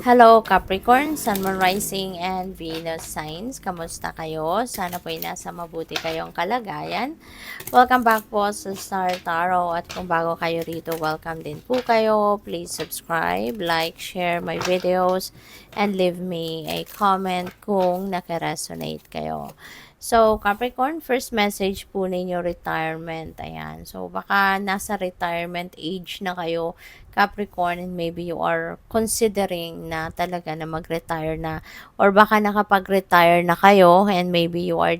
Hello Capricorn, Sun, Moon, Rising, and Venus signs. Kamusta kayo? Sana po'y nasa mabuti kayong kalagayan. Welcome back po sa Star Tarot at kung bago kayo rito, welcome din po kayo. Please subscribe, like, share my videos, and leave me a comment kung nakaresonate kayo. So, Capricorn, first message po ninyo, retirement. Ayan. So, baka nasa retirement age na kayo, Capricorn, and maybe you are considering na talaga na mag-retire na. Or baka nakapag-retire na kayo and maybe you're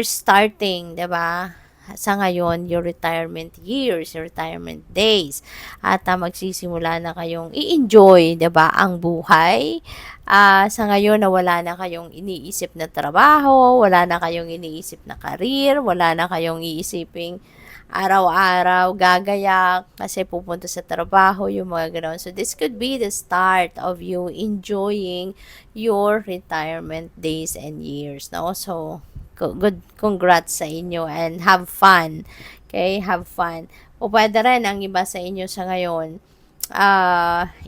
starting, 'di ba? Sa ngayon, your retirement years, your retirement days. At magsisimula na kayong i-enjoy, 'di ba, ang buhay. Sa ngayon na wala na kayong iniisip na trabaho, wala na kayong iniisip na career, wala na kayong iisiping araw-araw gagayak kasi pupunta sa trabaho, yung mga ganoon. So, this could be the start of you enjoying your retirement days and years, no? So, good congrats sa inyo and have fun. Okay, have fun. O pwede rin ang iba sa inyo sa ngayon,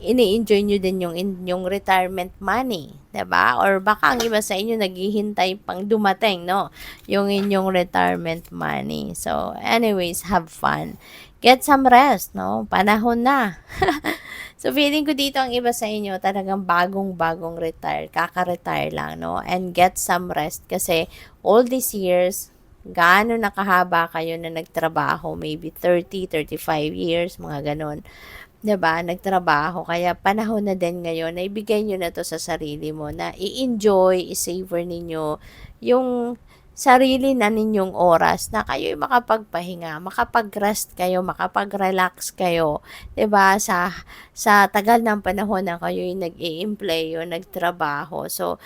ini-enjoy nyo din yung retirement money, 'di ba? Or baka ang iba sa inyo naghihintay pang dumating, no? Yung inyong retirement money. So, anyways, have fun. Get some rest, no? Panahon na. So, feeling ko dito ang iba sa inyo talagang bagong-bagong retire, kaka-retire lang, no? And get some rest kasi all these years, gaano nakahaba kayo na nagtrabaho, maybe 30, 35 years, mga ganon. 'Di ba, nagtrabaho kaya panahon na din ngayon na ibigay niyo na 'to sa sarili mo na i-enjoy, i-savor ninyo yung sarili na ninyong oras na kayo'y makapagpahinga, makapag-rest kayo, makapag-relax kayo, 'di ba, sa tagal ng panahon na kayo'y nag-i-empley o nagtrabaho. So,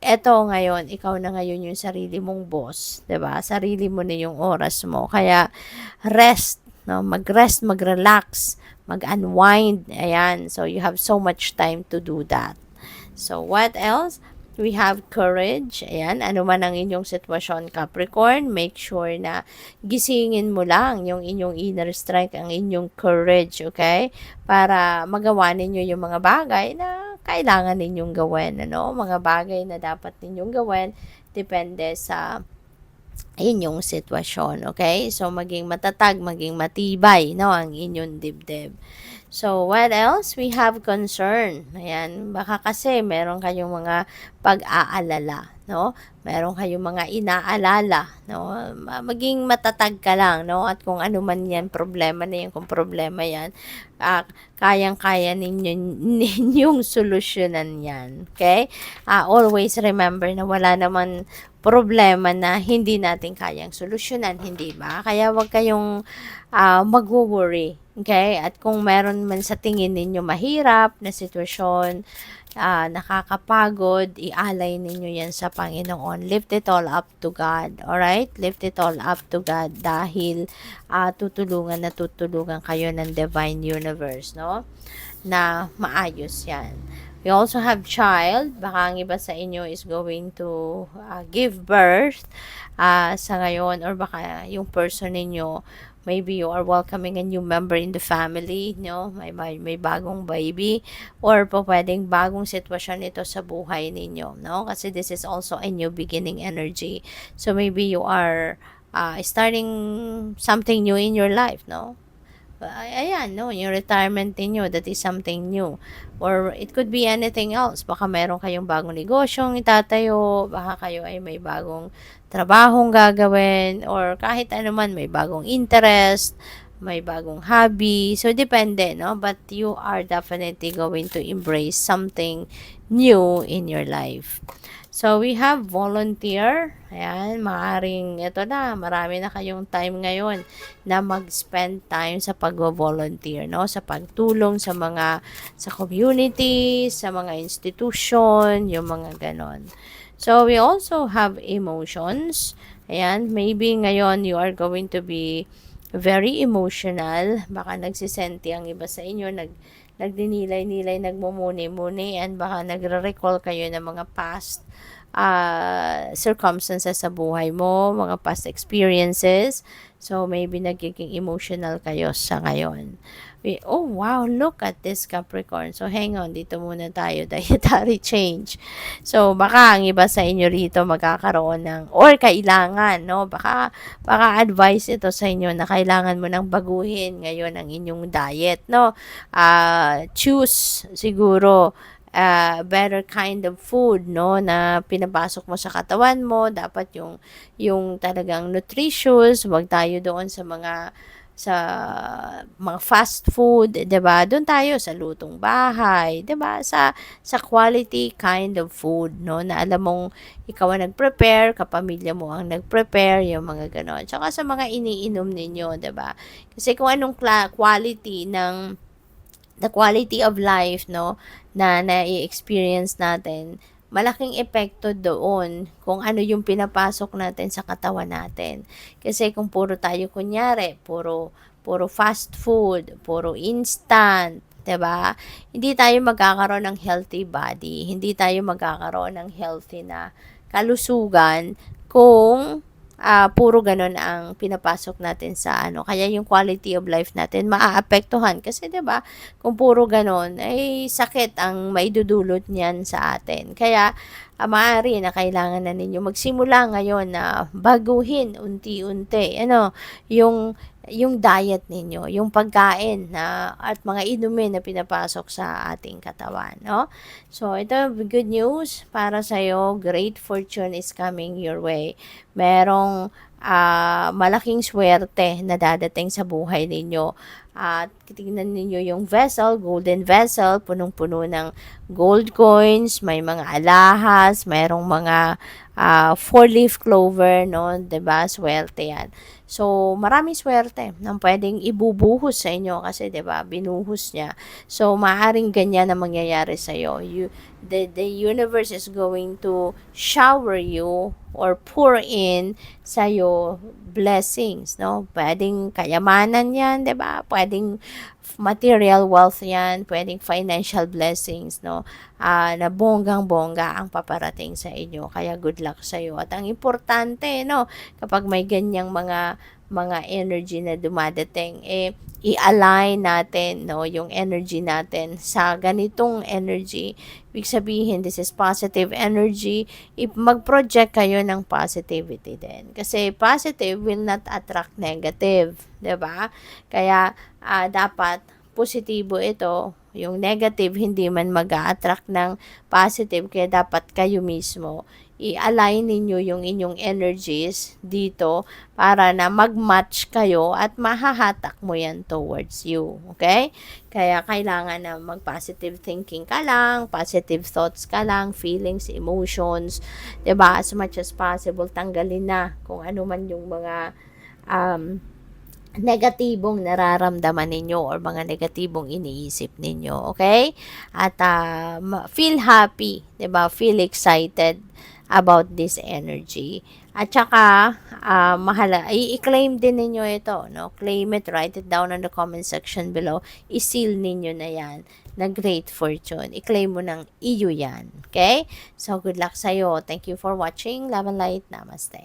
eto ngayon, ikaw na ngayon yung sarili mong boss, 'di ba? Sarili mo na yung oras mo. Kaya rest, no? Mag-rest, mag-relax, mag-unwind. Ayan. So, you have so much time to do that. So, what else? We have courage. Ayan. Ano man ang inyong sitwasyon, Capricorn, make sure na gisingin mo lang yung inyong inner strength, ang inyong courage, okay? Para magawa ninyo yung mga bagay na kailangan ninyong gawin, ano? Mga bagay na dapat ninyong gawin, depende sa inyong sitwasyon, okay? So, maging matatag, maging matibay, no, ang inyong dibdib. So, what else? We have concern. Ayan, baka kasi meron kayong mga pag-aalala, no? Meron kayong mga inaalala, no? Maging matatag ka lang, no? At kung ano man yan, problema na yan, kung problema yan, kayang-kaya ninyong solusyonan yan, okay? Always remember na wala naman problema na hindi natin kayang solusyonan, hindi ba? Kaya wag kayong mag-worry, okay? At kung meron man sa tingin ninyo mahirap na sitwasyon, nakakapagod, ialay ninyo yan sa Panginoon. Lift it all up to God, alright? Lift it all up to God dahil tutulungan kayo ng Divine Universe, no? Na maayos yan. We also have child. Baka ang iba sa inyo is going to give birth sa ngayon, or baka yung person ninyo, maybe you are welcoming a new member in the family, no? May bagong baby, or po pwedeng bagong sitwasyon ito sa buhay ninyo, no? Kasi this is also a new beginning energy. So maybe you are starting something new in your life, no? Ayan, no, yung retirement niyo, that is something new. Or it could be anything else. Baka meron kayong bagong negosyong itatayo, baka kayo ay may bagong trabahong gagawin, or kahit ano man, may bagong interest, may bagong hobby. So, depende, no? But you are definitely going to embrace something new in your life. So, we have volunteer. Ayan, maaaring ito na, marami na kayong time ngayon na mag-spend time sa pag-volunteer, no? Sa pagtulong sa community, sa mga institution, yung mga ganon. So, we also have emotions. Ayan, maybe ngayon you are going to be very emotional. Baka nagsisenti ang iba sa inyo, nagdinilay-nilay, nagmumuni-muni, and baka nagre-recall kayo ng mga past circumstances sa buhay mo, mga past experiences. So, maybe nagiging emotional kayo sa ngayon. Oh, wow, look at this Capricorn. So, hang on, dito muna tayo, dietary change. So, baka ang iba sa inyo rito magkakaroon ng, or kailangan, no? Baka advice ito sa inyo na kailangan mo nang baguhin ngayon ang inyong diet, no? Choose siguro better kind of food, no, na pinapasok mo sa katawan mo. Dapat yung talagang nutritious, wag tayo doon sa mga fast food, 'di ba? Doon tayo sa lutong bahay, 'di ba? Sa quality kind of food, no, na alam mong ikaw ang nag-prepare, kapamilya mo ang nag-prepare, yung mga ganon. Tsaka sa mga iniinom ninyo, 'di ba? Kasi kung anong quality ng the quality of life, no, na na-experience natin, malaking epekto doon kung ano yung pinapasok natin sa katawan natin. Kasi kung puro tayo kunyari, puro fast food, puro instant, 'di ba? Hindi tayo magkakaroon ng healthy body, hindi tayo magkakaroon ng healthy na kalusugan kung puro ganun ang pinapasok natin sa ano. Kaya yung quality of life natin maaapektuhan. Kasi 'di ba kung puro ganun, ay sakit ang maidudulot niyan sa atin. Kaya maaari na kailangan na ninyo magsimula ngayon na baguhin unti-unti. Ano, yung diet ninyo, yung pagkain na at mga inumin na pinapasok sa ating katawan, no? So, ito good news para sa iyo. Great fortune is coming your way. Merong malaking swerte na dadating sa buhay ninyo. At tingnan ninyo yung vessel, golden vessel, punong-puno ng gold coins, may mga alahas, mayroong mga four-leaf clover, no? 'Di ba? Swerte yan. So, maraming swerte na pwedeng ibubuhos sa inyo kasi 'di ba, binuhos niya. So, maaring ganyan na mangyayari sa iyo. The universe is going to shower you or pour in sa iyo blessings, no? Pwedeng kayamanan 'yan, 'di ba? Pwedeng material wealth 'yan, pwedeng financial blessings, no? Na bonggang-bongga ang paparating sa inyo. Kaya good luck sa iyo. At ang importante, no, kapag may ganyang mga energy na dumadating, i-align natin, no, yung energy natin sa ganitong energy. Ibig sabihin, this is positive energy. Mag-project kayo ng positivity din. Kasi positive will not attract negative, 'di ba? Kaya dapat positibo ito. Yung negative hindi man mag-a-attract ng positive, kaya dapat kayo mismo i-align ninyo yung inyong energies dito para na mag-match kayo at mahahatak mo yan towards you. Okay? Kaya kailangan na mag-positive thinking ka lang, positive thoughts ka lang, feelings, emotions, 'di ba? As much as possible, tanggalin na kung ano man yung mga negatibong nararamdaman ninyo or mga negatibong iniisip ninyo, okay? At feel happy, 'di ba? Feel excited about this energy. At saka i-claim din ninyo ito, no? Claim it, write it down on the comment section below. I-seal ninyo na 'yan na great fortune. I-claim mo ng iyo 'yan, okay? So good luck sa iyo. Thank you for watching. Love and light. Namaste.